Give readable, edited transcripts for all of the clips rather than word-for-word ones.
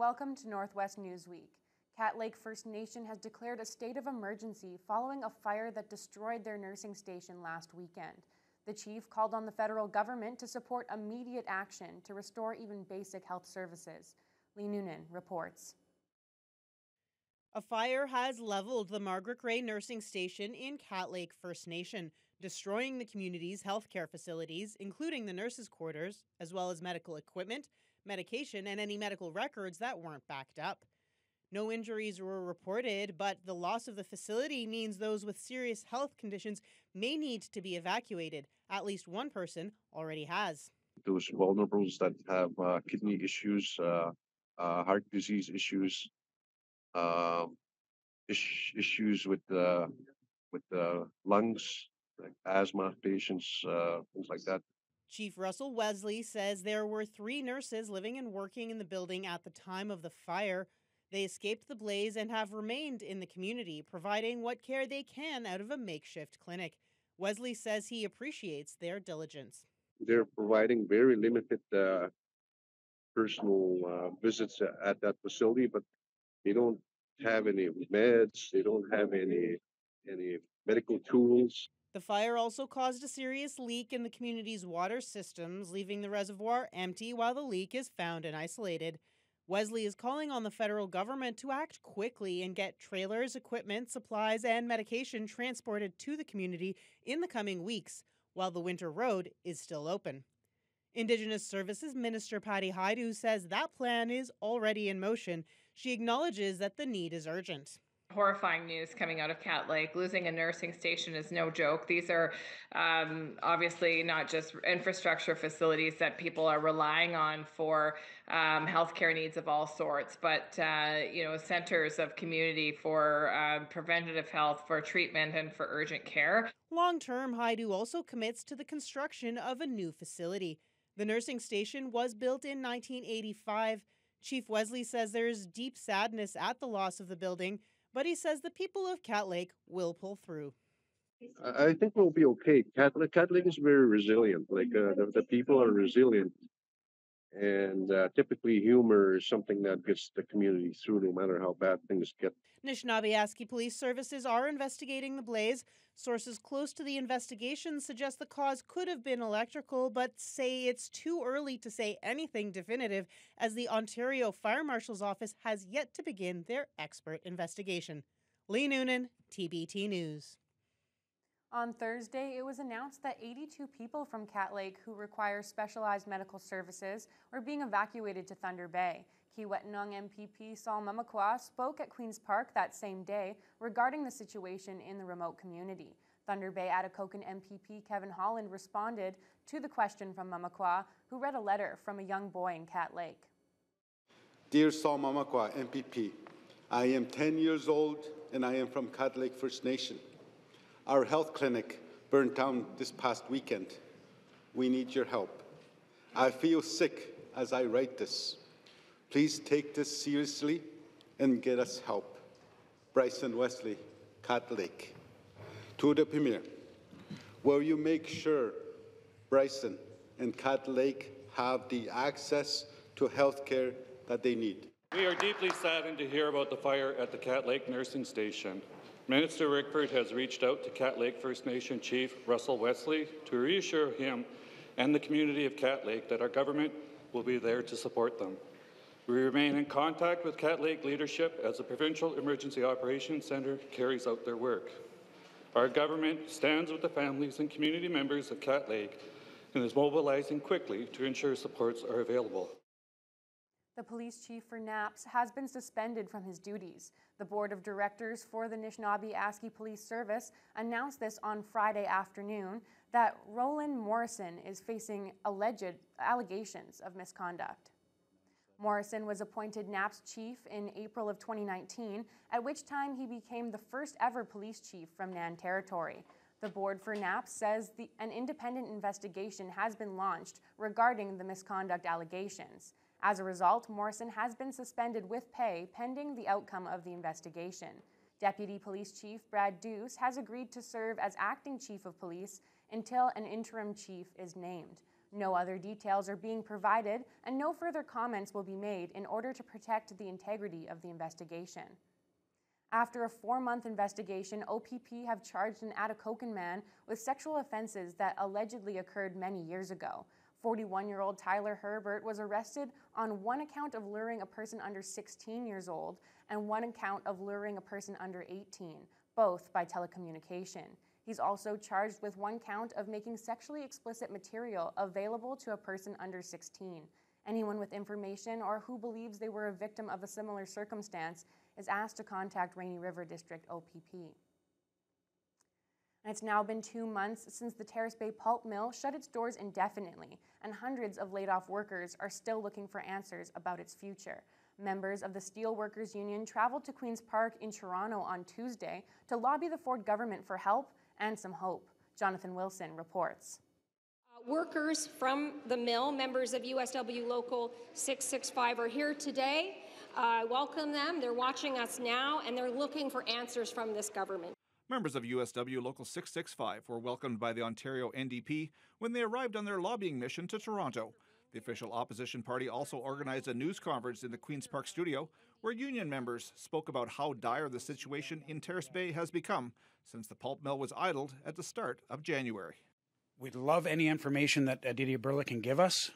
welcome to Northwest News Week. Cat Lake First Nation has declared a state of emergency following a fire that destroyed their nursing station last weekend. The chief called on the federal government to support immediate action to restore even basic health services. Lee Noonan reports. A fire has leveled the Margaret Gray Nursing Station in Cat Lake First Nation, destroying the community's healthcare facilities, including the nurses' quarters, as well as medical equipment, medication, and any medical records that weren't backed up. No injuries were reported, but the loss of the facility means those with serious health conditions may need to be evacuated. At least one person already has. Those vulnerables that have kidney issues, heart disease issues, issues with the lungs, like asthma patients, things like that. Chief Russell Wesley says there were 3 nurses living and working in the building at the time of the fire. They escaped the blaze and have remained in the community, providing what care they can out of a makeshift clinic. Wesley says he appreciates their diligence. They're providing very limited personal visits at that facility, but they don't have any meds. They don't have any medical tools. The fire also caused a serious leak in the community's water systems, leaving the reservoir empty while the leak is found and isolated. Wesley is calling on the federal government to act quickly and get trailers, equipment, supplies, and medication transported to the community in the coming weeks, while the winter road is still open. Indigenous Services Minister Patty Hajdu says that plan is already in motion. She acknowledges that the need is urgent. Horrifying news coming out of Cat Lake. Losing a nursing station is no joke. These are obviously not just infrastructure facilities that people are relying on for healthcare needs of all sorts, but centers of community for preventative health, for treatment, and for urgent care. Long-term, Hajdu also commits to the construction of a new facility. The nursing station was built in 1985. Chief Wesley says there's deep sadness at the loss of the building, but he says the people of Cat Lake will pull through. I think we'll be okay. Cat Lake is very resilient. The people are resilient. And typically humor is something that gets the community through no matter how bad things get. Anishinaabe Police Services are investigating the blaze. Sources close to the investigation suggest the cause could have been electrical, but say it's too early to say anything definitive, as the Ontario Fire Marshal's Office has yet to begin their expert investigation. Lee Noonan, TBT News. On Thursday, it was announced that 82 people from Cat Lake who require specialized medical services were being evacuated to Thunder Bay. Kiiwetinoong MPP Sol Mamakwa spoke at Queen's Park that same day regarding the situation in the remote community. Thunder Bay Atikokan MPP Kevin Holland responded to the question from Mamakwa, who read a letter from a young boy in Cat Lake. Dear Sol Mamakwa MPP, I am 10 years old and I am from Cat Lake First Nation. Our health clinic burned down this past weekend. We need your help. I feel sick as I write this. Please take this seriously and get us help. Bryson Wesley, Cat Lake. To the Premier, will you make sure Bryson and Cat Lake have the access to health care that they need? We are deeply saddened to hear about the fire at the Cat Lake Nursing Station. Minister Rickford has reached out to Cat Lake First Nation Chief Russell Wesley to reassure him and the community of Cat Lake that our government will be there to support them. We remain in contact with Cat Lake leadership as the Provincial Emergency Operations Centre carries out their work. Our government stands with the families and community members of Cat Lake and is mobilizing quickly to ensure supports are available. The police chief for Naps has been suspended from his duties. The board of directors for the Anishinaabe-Aski Police Service announced this on Friday afternoon that Roland Morrison is facing alleged allegations of misconduct. Morrison was appointed Naps chief in April of 2019, at which time he became the first ever police chief from Nan Territory. The board for Naps says an independent investigation has been launched regarding the misconduct allegations. As a result, Morrison has been suspended with pay pending the outcome of the investigation. Deputy Police Chief Brad Deuce has agreed to serve as acting chief of police until an interim chief is named. No other details are being provided, and no further comments will be made in order to protect the integrity of the investigation. After a 4-month investigation, OPP have charged an Atikokan man with sexual offenses that allegedly occurred many years ago. 41-year-old Tyler Herbert was arrested on one account of luring a person under 16 years old and one account of luring a person under 18, both by telecommunication. He's also charged with one count of making sexually explicit material available to a person under 16. Anyone with information or who believes they were a victim of a similar circumstance is asked to contact Rainy River District OPP. And it's now been 2 months since the Terrace Bay Pulp Mill shut its doors indefinitely, and hundreds of laid-off workers are still looking for answers about its future. Members of the Steelworkers Union traveled to Queen's Park in Toronto on Tuesday to lobby the Ford government for help and some hope. Jonathan Wilson reports. Workers from the mill, members of USW Local 665, are here today. Welcome them. They're watching us now, and they're looking for answers from this government. Members of USW Local 665 were welcomed by the Ontario NDP when they arrived on their lobbying mission to Toronto. The official opposition party also organized a news conference in the Queen's Park studio where union members spoke about how dire the situation in Terrace Bay has become since the pulp mill was idled at the start of January. We'd love any information that Didier Burley can give us,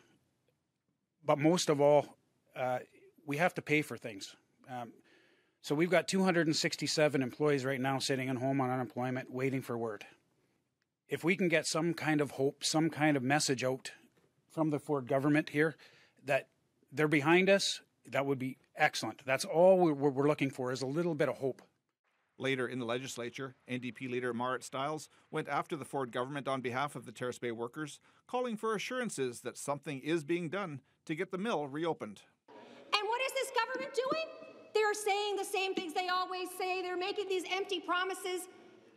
but most of all, we have to pay for things. So we've got 267 employees right now sitting at home on unemployment waiting for word. If we can get some kind of hope, some kind of message out from the Ford government here that they're behind us, that would be excellent. That's all we're looking for, is a little bit of hope. Later in the legislature, NDP leader Marit Stiles went after the Ford government on behalf of the Terrace Bay workers, calling for assurances that something is being done to get the mill reopened. And what is this government doing? They're saying the same things they always say. They're making these empty promises.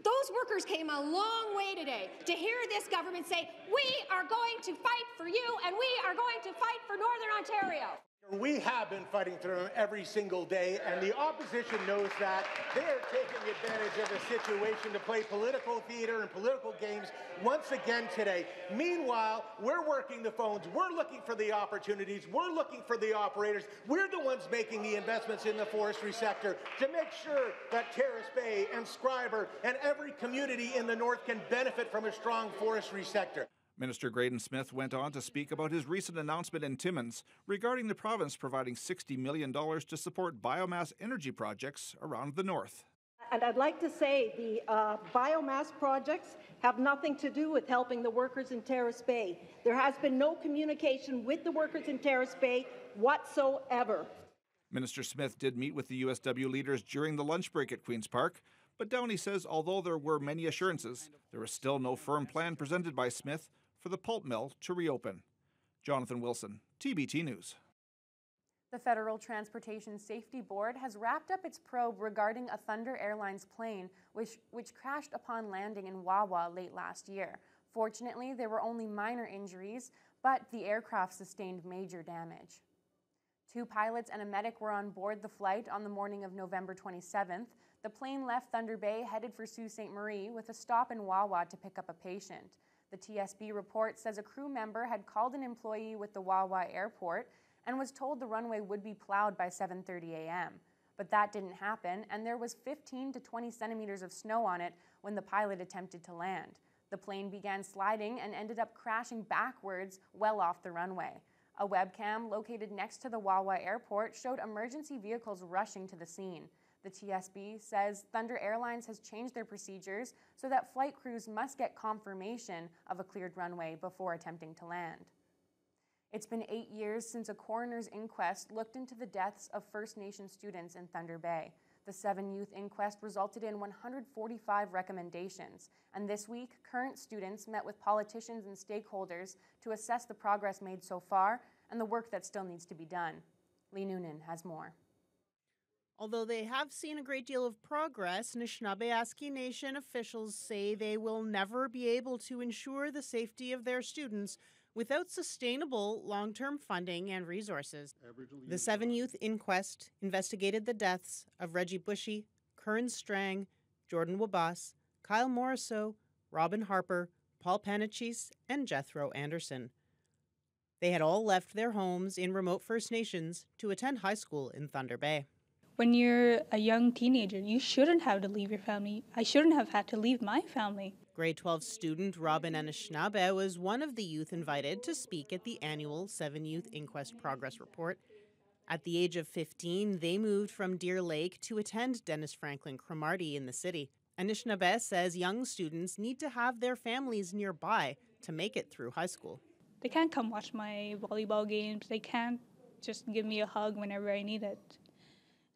Those workers came a long way today to hear this government say, we are going to fight for you and we are going to fight for Northern Ontario. We have been fighting through them every single day, and the opposition knows that. They are taking advantage of the situation to play political theater and political games once again today. Meanwhile, we're working the phones. We're looking for the opportunities. We're looking for the operators. We're the ones making the investments in the forestry sector to make sure that Terrace Bay and Scriber and every community in the north can benefit from a strong forestry sector. Minister Graydon Smith went on to speak about his recent announcement in Timmins regarding the province providing $60 million to support biomass energy projects around the north. And I'd like to say the biomass projects have nothing to do with helping the workers in Terrace Bay. There has been no communication with the workers in Terrace Bay whatsoever. Minister Smith did meet with the USW leaders during the lunch break at Queen's Park, but Downey says although there were many assurances, there was still no firm plan presented by Smith for the pulp mill to reopen. Jonathan Wilson, TBT News. The Federal Transportation Safety Board has wrapped up its probe regarding a Thunder Airlines plane which crashed upon landing in Wawa late last year. Fortunately, there were only minor injuries, but the aircraft sustained major damage. 2 pilots and a medic were on board the flight on the morning of November 27th. The plane left Thunder Bay headed for Sault Ste. Marie with a stop in Wawa to pick up a patient. The TSB report says a crew member had called an employee with the Wawa airport and was told the runway would be plowed by 7:30 a.m. But that didn't happen, and there was 15 to 20 centimeters of snow on it when the pilot attempted to land. The plane began sliding and ended up crashing backwards well off the runway. A webcam located next to the Wawa airport showed emergency vehicles rushing to the scene. The TSB says Thunder Airlines has changed their procedures so that flight crews must get confirmation of a cleared runway before attempting to land. It's been 8 years since a coroner's inquest looked into the deaths of First Nation students in Thunder Bay. The 7-youth inquest resulted in 145 recommendations, and this week, current students met with politicians and stakeholders to assess the progress made so far and the work that still needs to be done. Lee Noonan has more. Although they have seen a great deal of progress, Anishinaabe Nation officials say they will never be able to ensure the safety of their students without sustainable long-term funding and resources. The 7-youth inquest investigated the deaths of Reggie Bushy, Curran Strang, Jordan Wabas, Kyle Morriseau, Robin Harper, Paul Panachis, and Jethro Anderson. They had all left their homes in remote First Nations to attend high school in Thunder Bay. When you're a young teenager, you shouldn't have to leave your family. I shouldn't have had to leave my family. Grade 12 student Robin Anishinaabe was one of the youth invited to speak at the annual 7 Youth Inquest Progress Report. At the age of 15, they moved from Deer Lake to attend Dennis Franklin Cromartie in the city. Anishinaabe says young students need to have their families nearby to make it through high school. They can't come watch my volleyball games. They can't just give me a hug whenever I need it.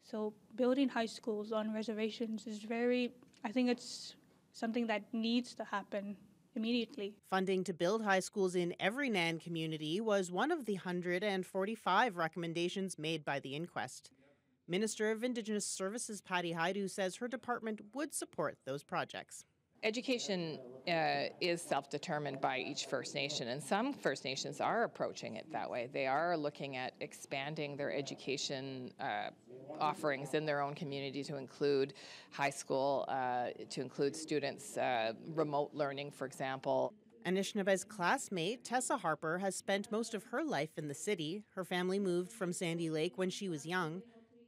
So building high schools on reservations is I think it's something that needs to happen immediately. Funding to build high schools in every NAN community was one of the 145 recommendations made by the inquest. Minister of Indigenous Services Patty Haidu says her department would support those projects. Education is self-determined by each First Nation, and some First Nations are approaching it that way. They are looking at expanding their education offerings in their own community to include high school, to include students remote learning, for example. Anishinaabe's classmate, Tessa Harper, has spent most of her life in the city. Her family moved from Sandy Lake when she was young.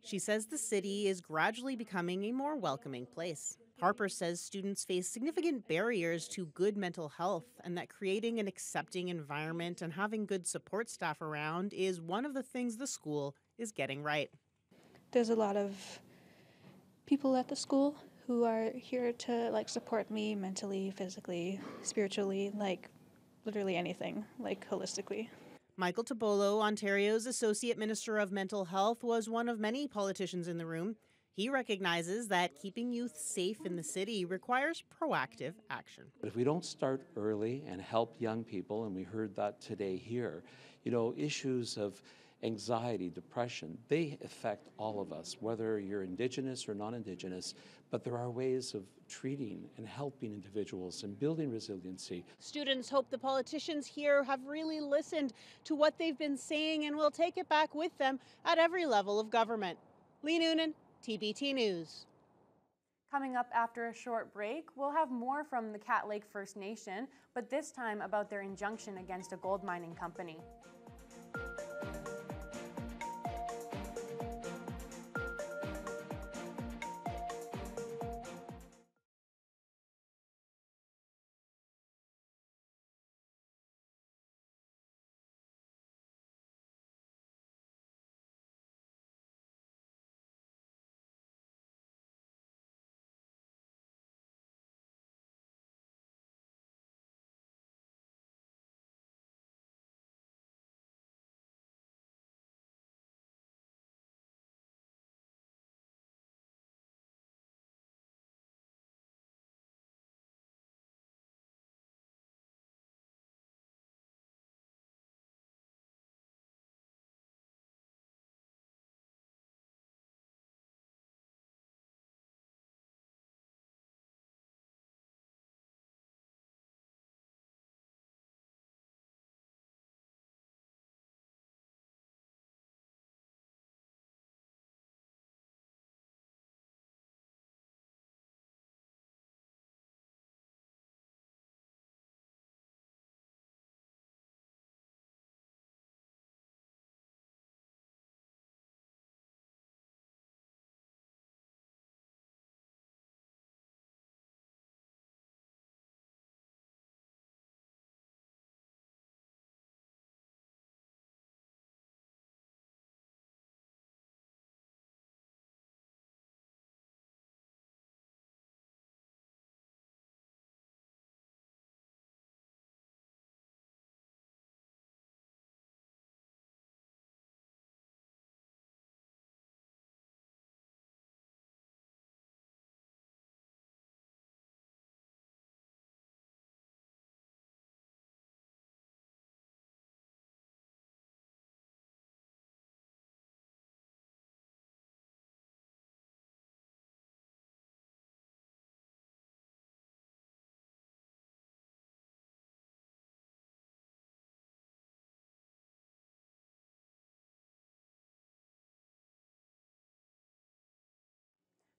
She says the city is gradually becoming a more welcoming place. Harper says students face significant barriers to good mental health and that creating an accepting environment and having good support staff around is one of the things the school is getting right. There's a lot of people at the school who are here to support me mentally, physically, spiritually, literally anything, holistically. Michael Tabolo, Ontario's Associate Minister of Mental Health, was one of many politicians in the room. He recognizes that keeping youth safe in the city requires proactive action. But if we don't start early and help young people, and we heard that today here, issues of anxiety, depression, they affect all of us, whether you're Indigenous or non-Indigenous, but there are ways of treating and helping individuals and building resiliency. Students hope the politicians here have really listened to what they've been saying and will take it back with them at every level of government. Lee Noonan, TBT News. Coming up after a short break, we'll have more from the Cat Lake First Nation, but this time about their injunction against a gold mining company.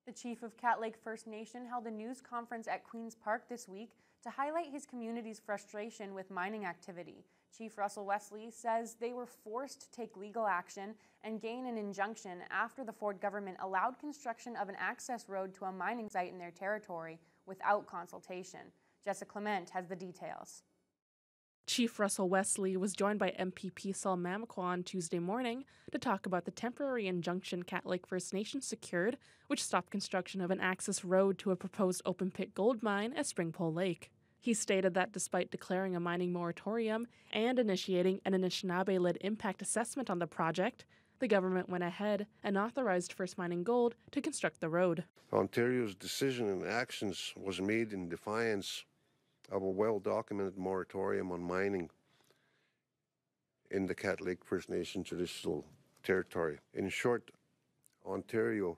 The chief of Cat Lake First Nation held a news conference at Queen's Park this week to highlight his community's frustration with mining activity. Chief Russell Wesley says they were forced to take legal action and gain an injunction after the Ford government allowed construction of an access road to a mining site in their territory without consultation. Jessica Clement has the details. Chief Russell Wesley was joined by MPP Saul Mamakwa on Tuesday morning to talk about the temporary injunction Cat Lake First Nation secured, which stopped construction of an access road to a proposed open-pit gold mine at Springpole Lake. He stated that despite declaring a mining moratorium and initiating an Anishinaabe-led impact assessment on the project, the government went ahead and authorized First Mining Gold to construct the road. Ontario's decision and actions was made in defiance of a well-documented moratorium on mining in the Cat Lake First Nation traditional territory. In short, Ontario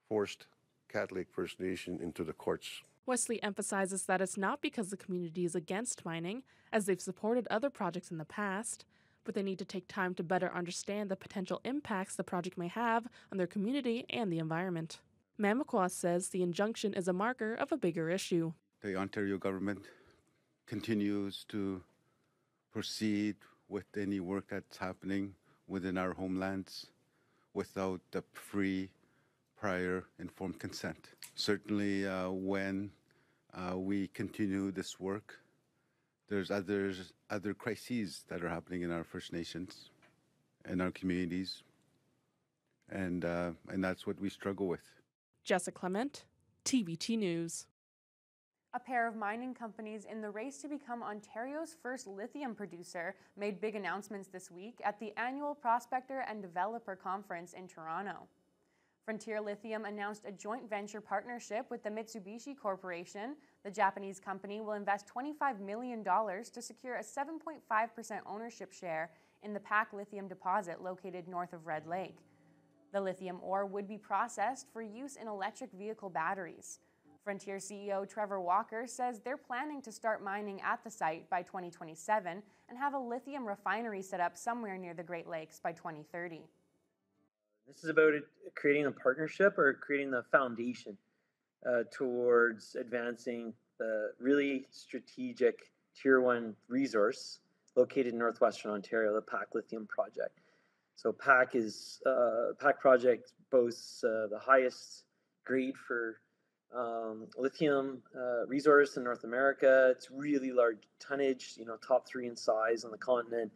forced Cat Lake First Nation into the courts. Wesley emphasizes that it's not because the community is against mining, as they've supported other projects in the past, but they need to take time to better understand the potential impacts the project may have on their community and the environment. Mamakwa says the injunction is a marker of a bigger issue. The Ontario government continues to proceed with any work that's happening within our homelands without the free, prior, informed consent. Certainly when we continue this work, there's other crises that are happening in our First Nations and our communities, and that's what we struggle with. Jessica Clement, TVT News. A pair of mining companies in the race to become Ontario's first lithium producer made big announcements this week at the annual Prospector and Developer Conference in Toronto. Frontier Lithium announced a joint venture partnership with the Mitsubishi Corporation. The Japanese company will invest $25 million to secure a 7.5% ownership share in the PAC lithium deposit located north of Red Lake. The lithium ore would be processed for use in electric vehicle batteries. Frontier CEO Trevor Walker says they're planning to start mining at the site by 2027 and have a lithium refinery set up somewhere near the Great Lakes by 2030. This is about creating a partnership or creating the foundation towards advancing the really strategic Tier 1 resource located in northwestern Ontario, the PAC Lithium Project. So PAC project boasts the highest grade for lithium resource in North America. It's really large tonnage, top 3 in size on the continent,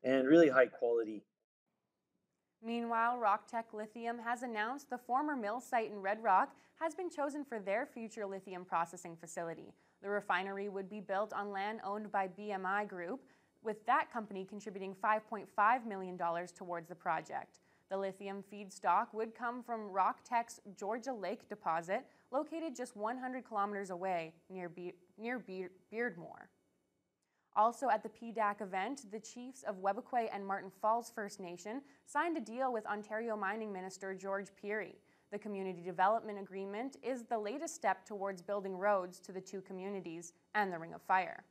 and really high quality. Meanwhile, RockTech Lithium has announced the former mill site in Red Rock has been chosen for their future lithium processing facility. The refinery would be built on land owned by BMI Group, with that company contributing $5.5 million towards the project. The lithium feedstock would come from RockTech's Georgia Lake deposit, located just 100 kilometers away near Beardmore. Also at the PDAC event, the chiefs of Webequie and Martin Falls First Nation signed a deal with Ontario Mining Minister George Peary. The Community Development Agreement is the latest step towards building roads to the two communities and the Ring of Fire.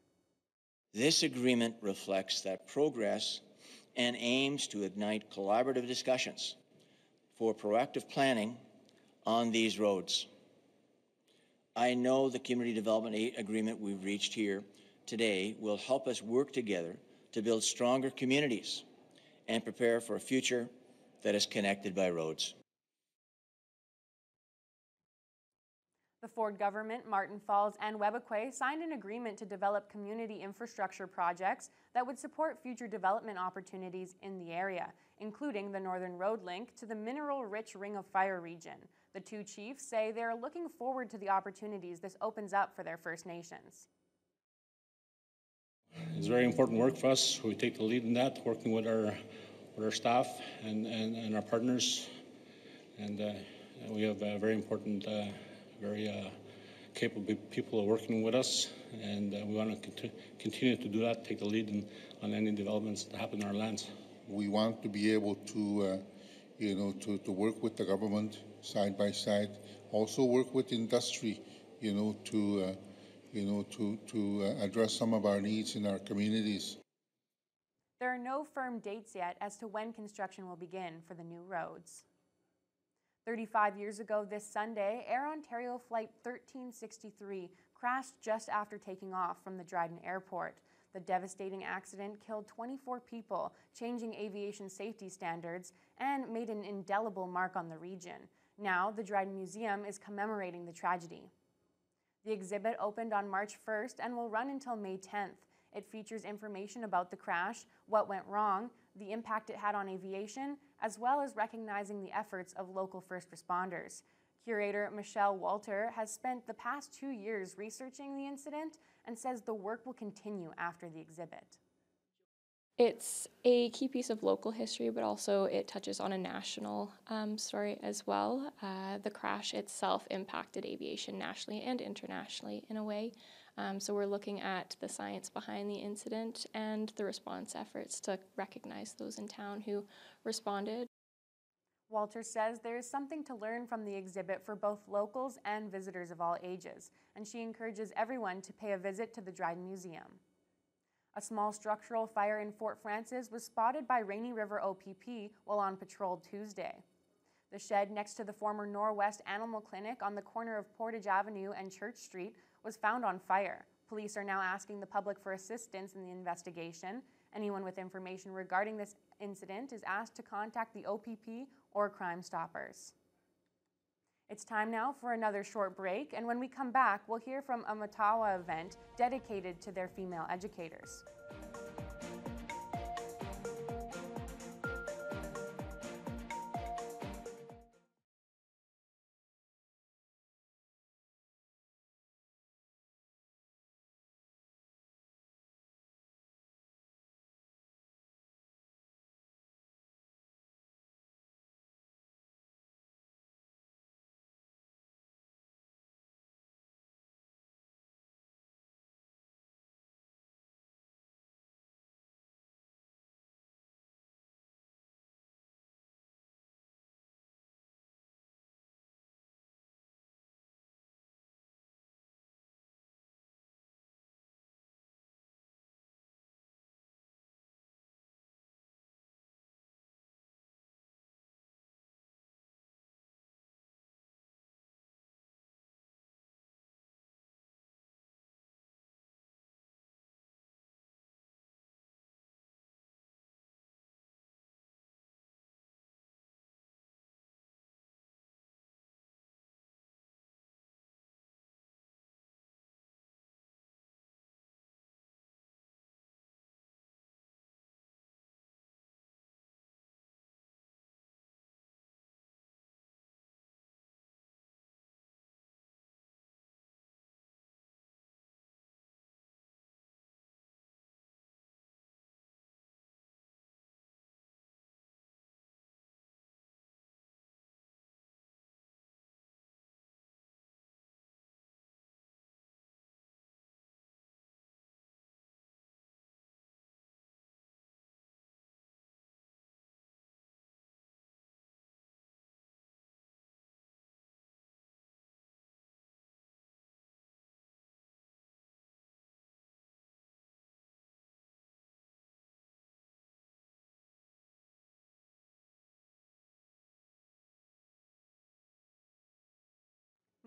This agreement reflects that progress and aims to ignite collaborative discussions for proactive planning on these roads. I know the Community Development Agreement we've reached here today will help us work together to build stronger communities and prepare for a future that is connected by roads. The Ford government, Martin Falls, and Webequie signed an agreement to develop community infrastructure projects that would support future development opportunities in the area, including the Northern Road link to the mineral-rich Ring of Fire region. The two chiefs say they are looking forward to the opportunities this opens up for their First Nations. It's very important work for us. We take the lead in that, working with our staff and our partners, and we have very important, very capable people working with us, and we want to continue to do that, take the lead on any developments that happen in our lands. We want to be able to, to work with the government side by side, also work with industry, to address some of our needs in our communities. There are no firm dates yet as to when construction will begin for the new roads. 35 years ago this Sunday, Air Ontario Flight 1363 crashed just after taking off from the Dryden Airport. The devastating accident killed 24 people, changing aviation safety standards, and made an indelible mark on the region. Now, the Dryden Museum is commemorating the tragedy. The exhibit opened on March 1st and will run until May 10th. It features information about the crash, what went wrong, the impact it had on aviation, as well as recognizing the efforts of local first responders. Curator Michelle Walter has spent the past 2 years researching the incident and says the work will continue after the exhibit. It's a key piece of local history, but also it touches on a national story as well. The crash itself impacted aviation nationally and internationally in a way. So we're looking at the science behind the incident and the response efforts to recognize those in town who responded. Walter says there is something to learn from the exhibit for both locals and visitors of all ages, and she encourages everyone to pay a visit to the Dryden Museum. A small structural fire in Fort Frances was spotted by Rainy River OPP while on patrol Tuesday. The shed next to the former Norwest Animal Clinic on the corner of Portage Avenue and Church Street was found on fire. Police are now asking the public for assistance in the investigation. Anyone with information regarding this incident is asked to contact the OPP or Crime Stoppers. It's time now for another short break, and when we come back, we'll hear from a Matawa event dedicated to their female educators.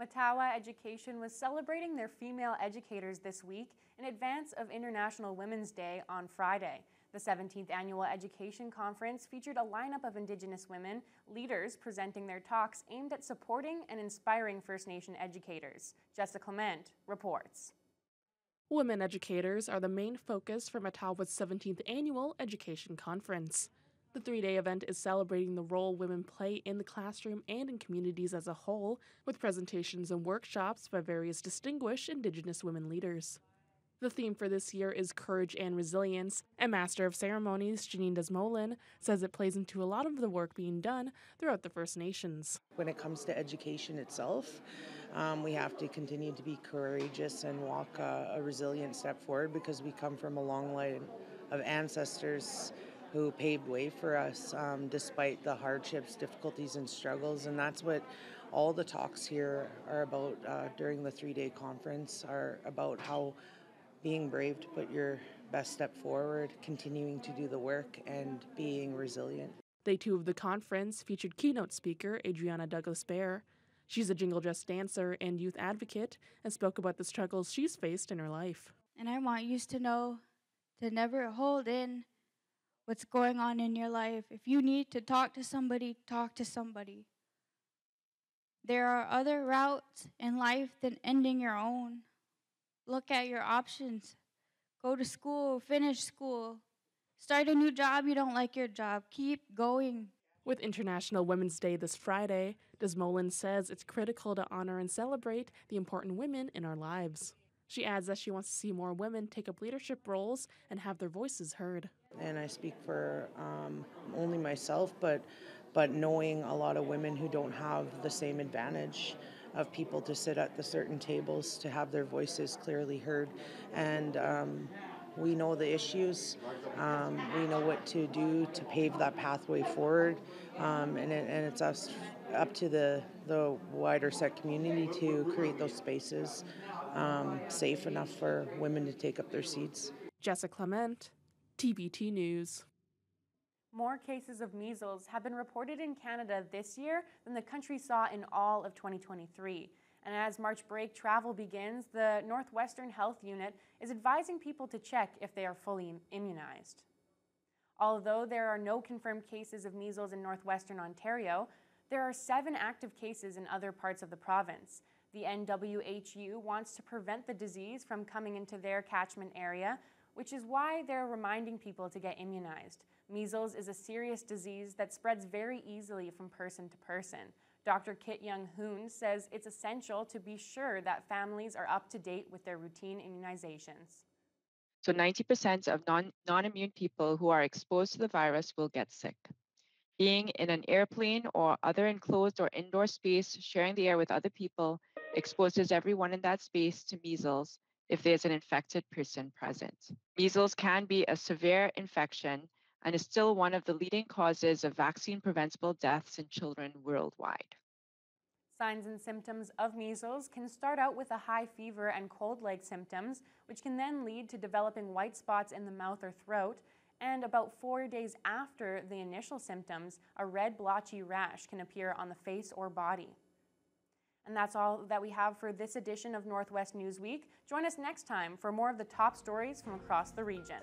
Matawa Education was celebrating their female educators this week in advance of International Women's Day on Friday. The 17th Annual Education Conference featured a lineup of Indigenous women leaders presenting their talks aimed at supporting and inspiring First Nation educators. Jessica Clement reports. Women educators are the main focus for Matawa's 17th Annual Education Conference. The 3-day event is celebrating the role women play in the classroom and in communities as a whole, with presentations and workshops by various distinguished Indigenous women leaders. The theme for this year is Courage and Resilience, and Master of Ceremonies Janine Desmolin says it plays into a lot of the work being done throughout the First Nations. When it comes to education itself, we have to continue to be courageous and walk a resilient step forward because we come from a long line of ancestors who paved way for us despite the hardships, difficulties, and struggles. And that's what all the talks here are about during the 3-day conference, are about how being brave to put your best step forward, continuing to do the work, and being resilient. Day 2 of the conference featured keynote speaker Adriana Douglas-Bear. She's a jingle dress dancer and youth advocate and spoke about the struggles she's faced in her life. And I want you to know to never hold in what's going on in your life. If you need to talk to somebody, talk to somebody. There are other routes in life than ending your own. Look at your options. Go to school, finish school. Start a new job, you don't like your job. Keep going. With International Women's Day this Friday, Desmolin says it's critical to honor and celebrate the important women in our lives. She adds that she wants to see more women take up leadership roles and have their voices heard. And I speak for only myself, but knowing a lot of women who don't have the same advantage of people to sit at the certain tables, to have their voices clearly heard. And we know the issues, we know what to do to pave that pathway forward, and it's up to the wider set community to create those spaces safe enough for women to take up their seats. Jessica Clement, TBT News. More cases of measles have been reported in Canada this year than the country saw in all of 2023. And as March break travel begins, the Northwestern Health Unit is advising people to check if they are fully immunized. Although there are no confirmed cases of measles in Northwestern Ontario, there are 7 active cases in other parts of the province. The NWHU wants to prevent the disease from coming into their catchment area, which is why they're reminding people to get immunized. Measles is a serious disease that spreads very easily from person to person. Dr. Kit Young-Hoon says it's essential to be sure that families are up to date with their routine immunizations. So 90% of non-immune people who are exposed to the virus will get sick. Being in an airplane or other enclosed or indoor space, sharing the air with other people, exposes everyone in that space to measles if there's an infected person present. Measles can be a severe infection and is still one of the leading causes of vaccine-preventable deaths in children worldwide. Signs and symptoms of measles can start out with a high fever and cold-like symptoms, which can then lead to developing white spots in the mouth or throat, and about 4 days after the initial symptoms, a red blotchy rash can appear on the face or body. And that's all that we have for this edition of Northwest Newsweek. Join us next time for more of the top stories from across the region.